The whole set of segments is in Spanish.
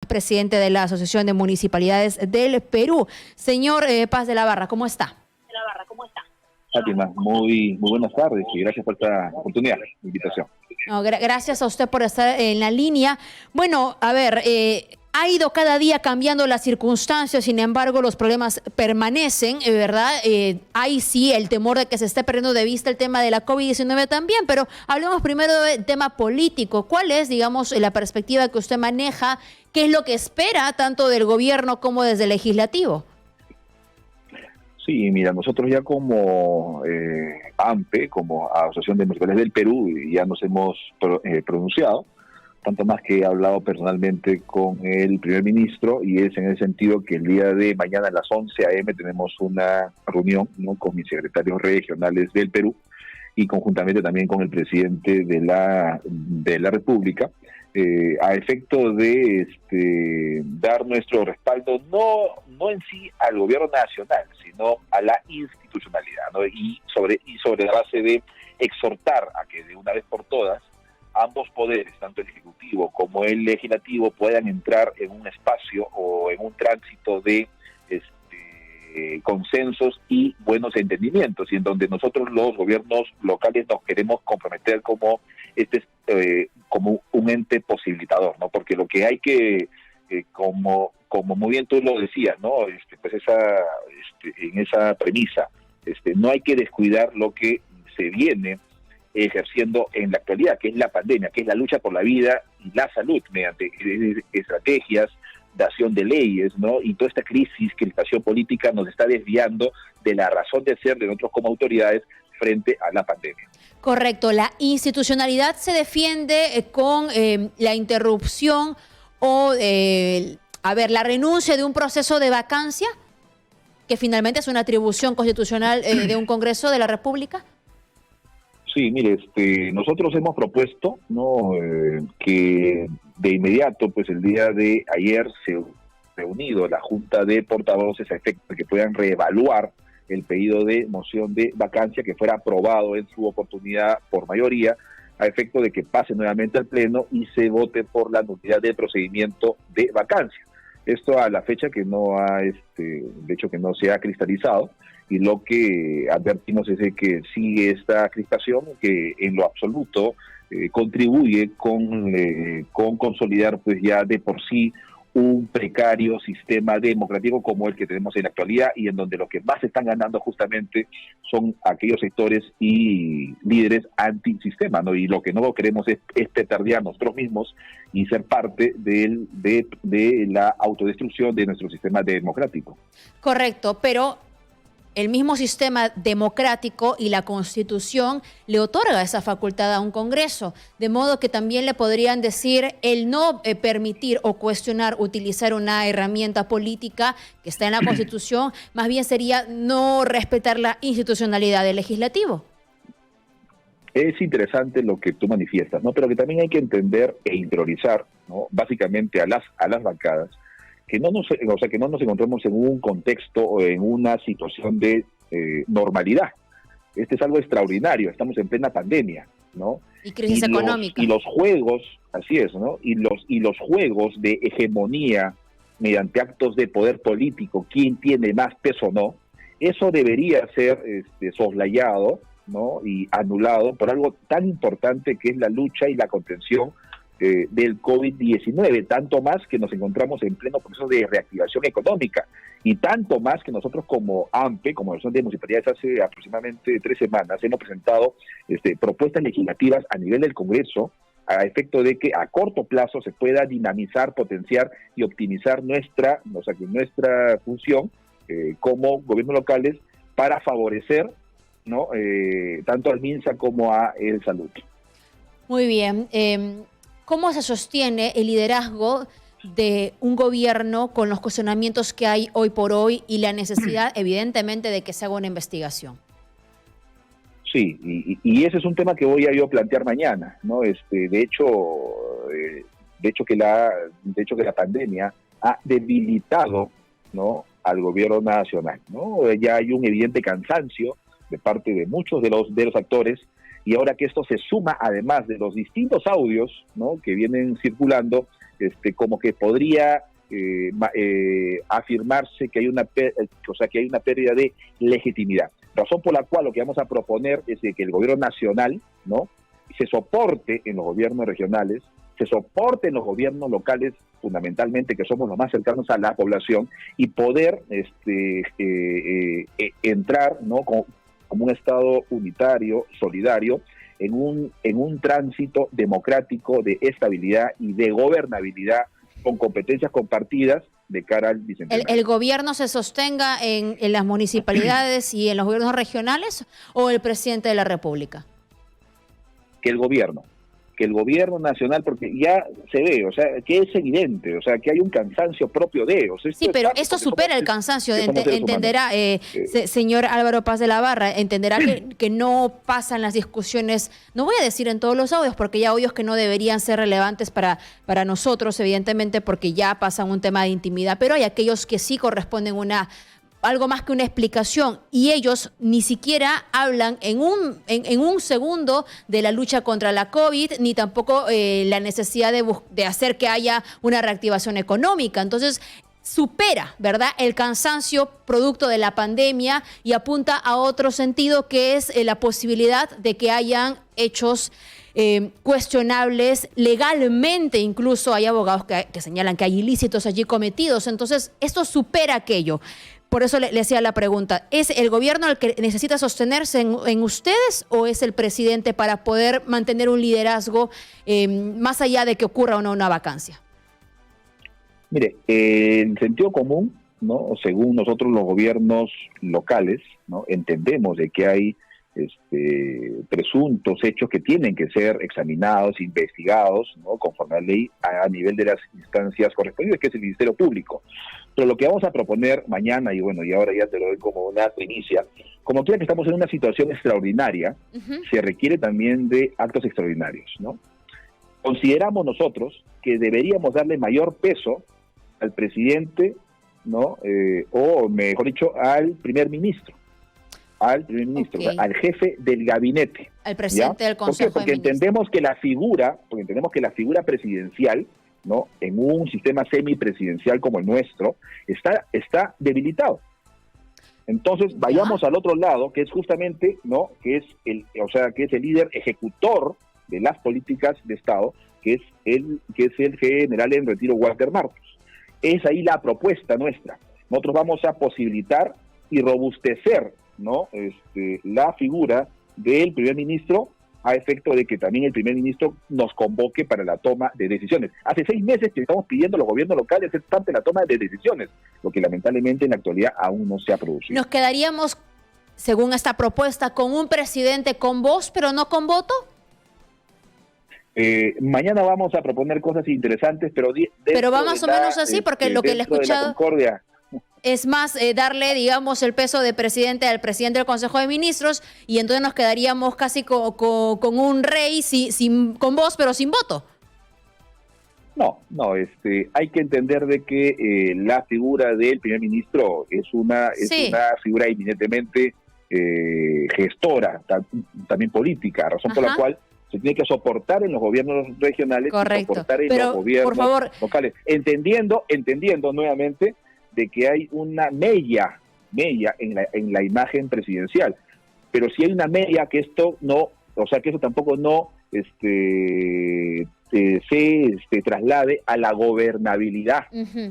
presidente de la Asociación de Municipalidades del Perú. Señor Paz de la Barra, ¿cómo está? Fátima, muy buenas tardes y gracias por esta oportunidad, invitación. No, gracias a usted por estar en la línea. Bueno, a ver, ha ido cada día cambiando las circunstancias, sin embargo los problemas permanecen, ¿verdad? Hay sí el temor de que se esté perdiendo de vista el tema de la COVID-19 también, pero hablemos primero del tema político. ¿Cuál es, digamos, la perspectiva que usted maneja? ¿Qué es lo que espera tanto del gobierno como desde el legislativo? Sí, mira, nosotros ya como AMPE, como Asociación de Municipalidades del Perú, ya nos hemos pronunciado, tanto más que he hablado personalmente con el primer ministro, y es en el sentido que el día de mañana a las 11 a.m. tenemos una reunión, ¿no?, con mis secretarios regionales del Perú y conjuntamente también con el presidente de la República, a efecto de dar nuestro respaldo no en sí al gobierno nacional, sino a la institucionalidad, ¿no? y sobre la base de exhortar a que de una vez por todas ambos poderes, tanto el ejecutivo como el legislativo, puedan entrar en un espacio o en un tránsito de consensos y buenos entendimientos, y en donde nosotros los gobiernos locales nos queremos comprometer como como un ente posibilitador, ¿no? Porque lo que hay que, como muy bien tú lo decías, ¿no? Pues en esa premisa, no hay que descuidar lo que se viene ejerciendo en la actualidad, que es la pandemia, que es la lucha por la vida y la salud mediante estrategias de acción de leyes, ¿no? Y toda esta crisis que la situación política nos está desviando de la razón de ser de nosotros como autoridades frente a la pandemia. Correcto, la institucionalidad se defiende con la interrupción o, la renuncia de un proceso de vacancia, que finalmente es una atribución constitucional de un Congreso de la República. Sí, mire, nosotros hemos propuesto, ¿no?, que de inmediato, pues el día de ayer se ha reunido la Junta de Portavoces a efecto de que puedan reevaluar el pedido de moción de vacancia que fuera aprobado en su oportunidad por mayoría, a efecto de que pase nuevamente al Pleno y se vote por la nulidad del procedimiento de vacancia. Esto a la fecha que no ha, de hecho que no se ha cristalizado, y lo que advertimos es de que sigue esta crispación que en lo absoluto contribuye con consolidar pues ya de por sí un precario sistema democrático como el que tenemos en la actualidad, y en donde los que más están ganando justamente son aquellos sectores y líderes antisistema, ¿no? Y lo que no queremos es petardear nosotros mismos y ser parte de la autodestrucción de nuestro sistema democrático. Correcto, pero el mismo sistema democrático y la Constitución le otorga esa facultad a un Congreso, de modo que también le podrían decir el no permitir o cuestionar utilizar una herramienta política que está en la Constitución, más bien sería no respetar la institucionalidad del legislativo. Es interesante lo que tú manifiestas, ¿no? Pero que también hay que entender e interiorizar, ¿no?, básicamente a las bancadas, que no nos encontramos en un contexto o en una situación de normalidad. Este es algo extraordinario, estamos en plena pandemia, ¿no? Y crisis económica. Y los juegos, así es, ¿no? Y los juegos de hegemonía mediante actos de poder político, quién tiene más peso o no, eso debería ser soslayado, ¿no?, y anulado por algo tan importante que es la lucha y la contención del COVID-19, tanto más que nos encontramos en pleno proceso de reactivación económica, y tanto más que nosotros como AMPE, como Asociación de Municipalidades, hace aproximadamente 3 semanas hemos presentado propuestas legislativas a nivel del Congreso a efecto de que a corto plazo se pueda dinamizar, potenciar y optimizar nuestra función como gobiernos locales para favorecer, ¿no?, tanto al MINSA como a el Salud. Muy bien. ¿Cómo se sostiene el liderazgo de un gobierno con los cuestionamientos que hay hoy por hoy y la necesidad, evidentemente, de que se haga una investigación? Sí, y ese es un tema que voy a yo plantear mañana, ¿no? De hecho que la pandemia ha debilitado, ¿no?, al gobierno nacional, ¿no? Ya hay un evidente cansancio de parte de muchos de los actores. Y ahora que esto se suma, además de los distintos audios, ¿no?, que vienen circulando, como que podría afirmarse que hay que hay una pérdida de legitimidad. Razón por la cual lo que vamos a proponer es de que el gobierno nacional, ¿no?, se soporte en los gobiernos regionales, se soporte en los gobiernos locales, fundamentalmente, que somos los más cercanos a la población, y poder entrar, ¿no?, como un Estado unitario, solidario, en un tránsito democrático de estabilidad y de gobernabilidad con competencias compartidas de cara al bicentenario. ¿El gobierno se sostenga en las municipalidades y en los gobiernos regionales o el presidente de la República? Que el gobierno nacional, porque ya se ve, o sea, que es evidente, o sea, que hay un cansancio propio de ellos. Sí, pero esto supera el cansancio, entenderá, señor Álvaro Paz de la Barra, entenderá que no pasan las discusiones, no voy a decir en todos los audios, porque ya audios que no deberían ser relevantes para nosotros, evidentemente, porque ya pasan un tema de intimidad, pero hay aquellos que sí corresponden algo más que una explicación, y ellos ni siquiera hablan en un segundo de la lucha contra la COVID, ni tampoco la necesidad de hacer que haya una reactivación económica. Entonces, supera, ¿verdad?, el cansancio producto de la pandemia y apunta a otro sentido, que es la posibilidad de que hayan hechos cuestionables legalmente. Incluso hay abogados que señalan que hay ilícitos allí cometidos. Entonces, esto supera aquello. Por eso le hacía la pregunta, ¿es el gobierno el que necesita sostenerse en ustedes o es el presidente para poder mantener un liderazgo más allá de que ocurra o no una vacancia? Mire, en sentido común, ¿no?, según nosotros los gobiernos locales, ¿no?, entendemos de que hay presuntos hechos que tienen que ser examinados, investigados, ¿no?, conforme a la ley a nivel de las instancias correspondientes, que es el Ministerio Público. Pero lo que vamos a proponer mañana, y bueno, y ahora ya te lo doy como una primicia, como quiera que estamos en una situación extraordinaria, se requiere también de actos extraordinarios, ¿no? Consideramos nosotros que deberíamos darle mayor peso al presidente, ¿no?, o mejor dicho, al primer ministro. Okay. Al jefe del gabinete, al presidente del Consejo. ¿Por qué? Porque entendemos que la figura presidencial, ¿no?, en un sistema semipresidencial como el nuestro, está debilitado. Entonces, vayamos al otro lado, que es justamente, ¿no?, que es el líder ejecutor de las políticas de Estado, que es el general en retiro Walter Martos. Es ahí la propuesta nuestra. Nosotros vamos a posibilitar y robustecer, ¿no?, la figura del primer ministro, a efecto de que también el primer ministro nos convoque para la toma de decisiones. Hace 6 meses que estamos pidiendo a los gobiernos locales ser parte de la toma de decisiones, lo que lamentablemente en la actualidad aún no se ha producido. Nos quedaríamos, según esta propuesta, con un presidente con voz, pero no con voto. Mañana vamos a proponer cosas interesantes, pero va más o menos así, porque lo que le he escuchado es más darle, digamos, el peso de presidente al presidente del Consejo de Ministros, y entonces nos quedaríamos casi con un rey con voz, pero sin voto. No, hay que entender de que la figura del primer ministro es una figura eminentemente gestora, también política, razón por la cual se tiene que soportar en los gobiernos regionales. Correcto. Y soportar en los gobiernos locales, entendiendo nuevamente de que hay una mella en la imagen presidencial, pero si hay una mella que esto no, o sea, que eso tampoco no se traslade a la gobernabilidad,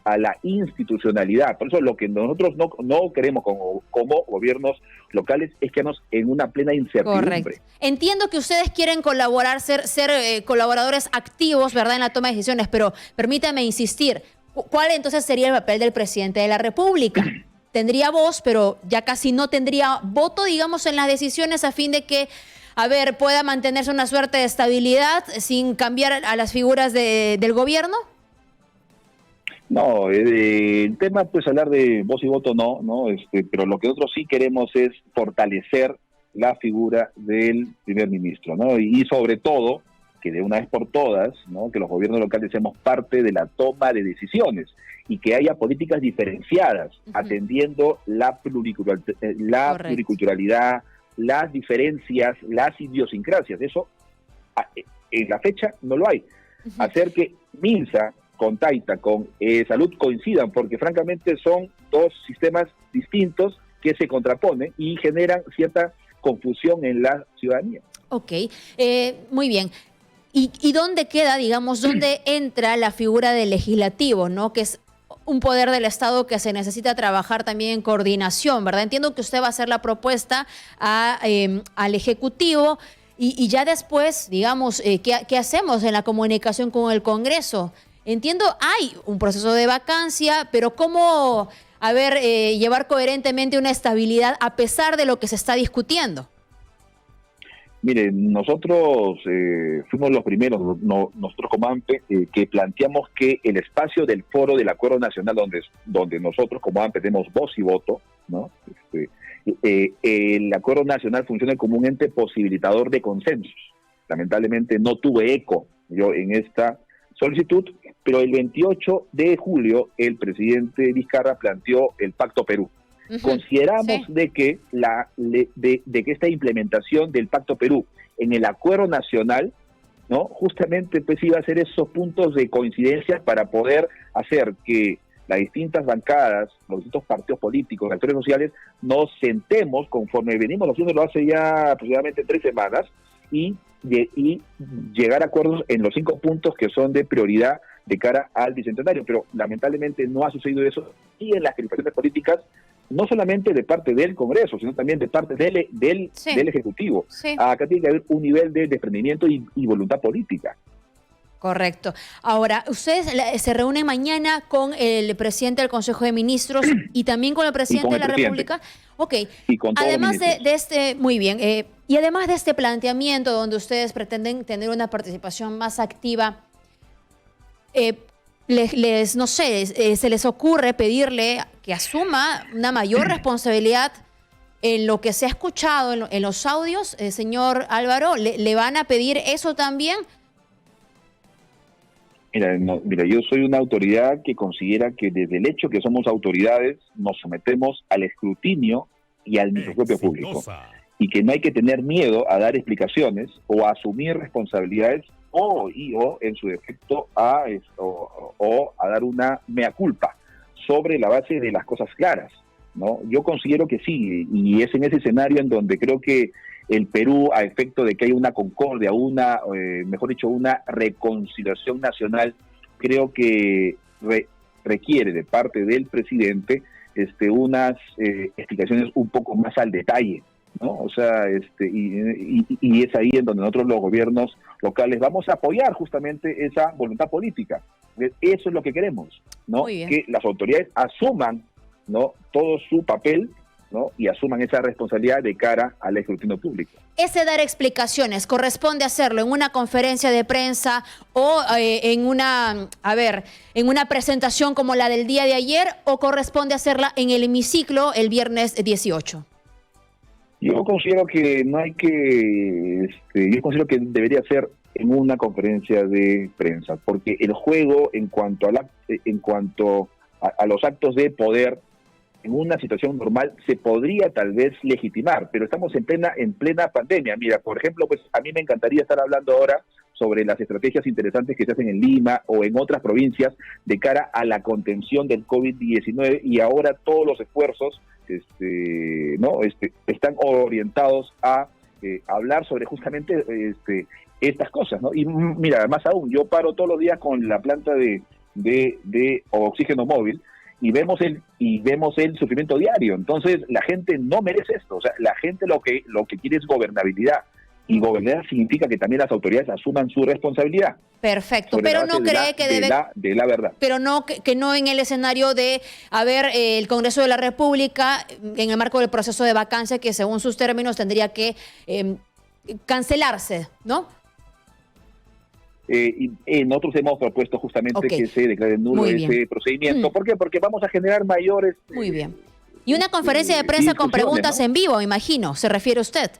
a la institucionalidad. Por eso lo que nosotros no queremos como gobiernos locales es quedarnos en una plena incertidumbre. Correcto. Entiendo que ustedes quieren colaborar, ser colaboradores activos, ¿verdad?, en la toma de decisiones, pero permítame insistir, ¿cuál entonces sería el papel del presidente de la República? Tendría voz, pero ya casi no tendría voto, digamos, en las decisiones, a fin de que, pueda mantenerse una suerte de estabilidad sin cambiar a las figuras del gobierno. No, el tema, pues, hablar de voz y voto no, pero lo que nosotros sí queremos es fortalecer la figura del primer ministro, ¿no? Y sobre todo, que de una vez por todas, ¿no?, que los gobiernos locales seamos parte de la toma de decisiones y que haya políticas diferenciadas, atendiendo la pluriculturalidad, las diferencias, las idiosincrasias. Eso en la fecha no lo hay. Hacer que Minsa con Taita, con Salud coincidan, porque francamente son dos sistemas distintos que se contraponen y generan cierta confusión en la ciudadanía. Ok, muy bien. ¿Y dónde queda, digamos, dónde entra la figura del legislativo, ¿no? Que es un poder del Estado que se necesita trabajar también en coordinación, ¿verdad? Entiendo que usted va a hacer la propuesta al Ejecutivo y ya después, digamos, ¿qué hacemos en la comunicación con el Congreso? Entiendo, hay un proceso de vacancia, pero ¿cómo, llevar coherentemente una estabilidad a pesar de lo que se está discutiendo? Mire, nosotros fuimos los primeros, nosotros como AMPE, que planteamos que el espacio del foro del Acuerdo Nacional, donde nosotros como AMPE tenemos voz y voto, ¿no? El Acuerdo Nacional funciona como un ente posibilitador de consensos. Lamentablemente no tuve eco yo en esta solicitud, pero el 28 de julio el presidente Vizcarra planteó el Pacto Perú. Consideramos de que esta implementación del Pacto Perú en el Acuerdo Nacional, ¿no? Justamente pues iba a ser esos puntos de coincidencia para poder hacer que las distintas bancadas, los distintos partidos políticos, actores sociales, nos sentemos conforme venimos haciéndolo hace ya aproximadamente 3 semanas y llegar a acuerdos en los 5 puntos que son de prioridad de cara al bicentenario. Pero lamentablemente no ha sucedido eso y en las crispaciones políticas, no solamente de parte del Congreso, sino también de parte del Ejecutivo. Sí. Acá tiene que haber un nivel de desprendimiento y voluntad política. Correcto. Ahora, ustedes se reúnen mañana con el presidente del Consejo de Ministros y también con el presidente de la República. Ok. Y con todos además de este, muy bien, y además de este planteamiento donde ustedes pretenden tener una participación más activa, no sé, se les ocurre pedirle que asuma una mayor responsabilidad en lo que se ha escuchado en los audios, señor Álvaro. ¿Le van a pedir eso también? Mira, yo soy una autoridad que considera que desde el hecho que somos autoridades nos sometemos al escrutinio y al microscopio público. Y que no hay que tener miedo a dar explicaciones o a asumir responsabilidades o en su defecto a dar una mea culpa sobre la base de las cosas claras, ¿no? Yo considero que sí, y es en ese escenario en donde creo que el Perú, a efecto de que haya una concordia, una reconciliación nacional, creo que requiere de parte del presidente unas explicaciones un poco más al detalle, ¿no? O sea, y es ahí en donde nosotros los gobiernos locales vamos a apoyar justamente esa voluntad política. Eso es lo que queremos, ¿no? Que las autoridades asuman, ¿no?, todo su papel, ¿no?, y asuman esa responsabilidad de cara al escrutinio público. Ese dar explicaciones, ¿corresponde hacerlo en una conferencia de prensa o en una presentación como la del día de ayer, o corresponde hacerla en el hemiciclo el viernes 18? Yo considero que yo considero que debería ser en una conferencia de prensa, porque el juego en cuanto a los actos de poder en una situación normal se podría tal vez legitimar, pero estamos en plena pandemia. Mira, por ejemplo, pues a mí me encantaría estar hablando ahora sobre las estrategias interesantes que se hacen en Lima o en otras provincias de cara a la contención del COVID-19, y ahora todos los esfuerzos están orientados a hablar sobre justamente estas cosas, ¿no? Y mira, más aún, yo paro todos los días con la planta de oxígeno móvil y vemos el sufrimiento diario. Entonces la gente no merece esto. O sea, la gente lo que quiere es gobernabilidad, y gobernar significa que también las autoridades asuman su responsabilidad. Perfecto, pero no cree que debe de la verdad. Pero no que no en el escenario de el Congreso de la República, en el marco del proceso de vacancia que según sus términos tendría que cancelarse, ¿no? Nosotros hemos propuesto justamente que se declare nulo ese procedimiento. ¿Por qué? Porque vamos a generar mayores... Muy bien. Y una conferencia de prensa con preguntas, ¿no?, en vivo, imagino, ¿se refiere usted?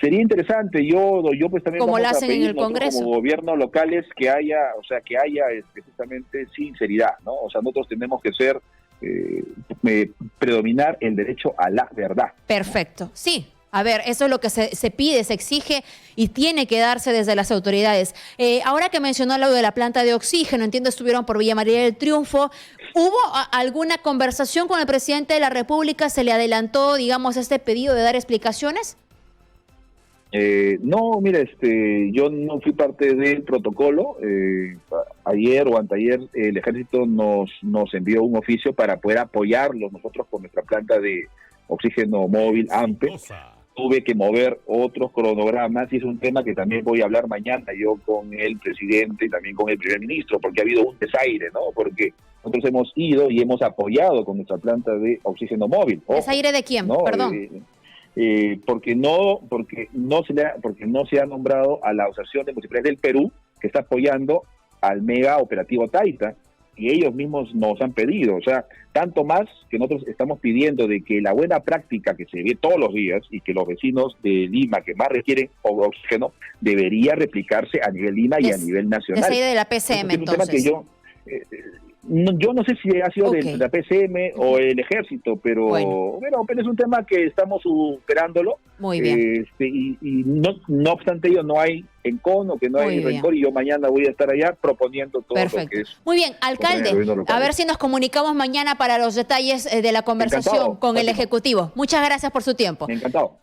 Sería interesante. Yo pues también como vamos lo hacen a pedir en el Congreso, como gobiernos locales que haya justamente sinceridad, ¿no? O sea, nosotros tenemos que predominar el derecho a la verdad. Perfecto, sí. A ver, eso es lo que se pide, se exige y tiene que darse desde las autoridades. Ahora que mencionó lo de la planta de oxígeno, entiendo estuvieron por Villa María del Triunfo. ¿Hubo alguna conversación con el presidente de la República? ¿Se le adelantó, digamos, este pedido de dar explicaciones? No, mira, yo no fui parte del protocolo. Ayer o anteayer el ejército nos envió un oficio para poder apoyarlos nosotros con nuestra planta de oxígeno móvil AMPE. Tuve que mover otros cronogramas y es un tema que también voy a hablar mañana yo con el presidente y también con el primer ministro, porque ha habido un desaire, ¿no? Porque nosotros hemos ido y hemos apoyado con nuestra planta de oxígeno móvil. Ojo, ¿Desaire de quién? ¿no? Perdón. Porque no se ha nombrado a la Asociación de Municipalidades del Perú, que está apoyando al mega operativo Taita, y ellos mismos nos han pedido, o sea, tanto más que nosotros estamos pidiendo de que la buena práctica que se ve todos los días y que los vecinos de Lima que más requieren oxígeno debería replicarse a nivel Lima y a nivel nacional. Desaire de la PCM, entonces. Es un tema que yo no sé si ha sido de la PCM o el ejército, pero bueno, pero es un tema que estamos superándolo. Muy bien. Y no obstante ello, no hay encono, que no hay rencor, y yo mañana voy a estar allá proponiendo todo lo que es. Muy bien, alcalde, a ver si nos comunicamos mañana para los detalles de la conversación con el Ejecutivo. Muchas gracias por su tiempo. Encantado.